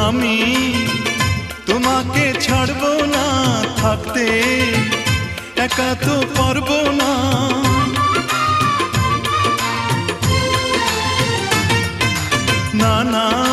আমি তোমাকে ছাড়বো না, থাকতে একা তো পারবো না। না না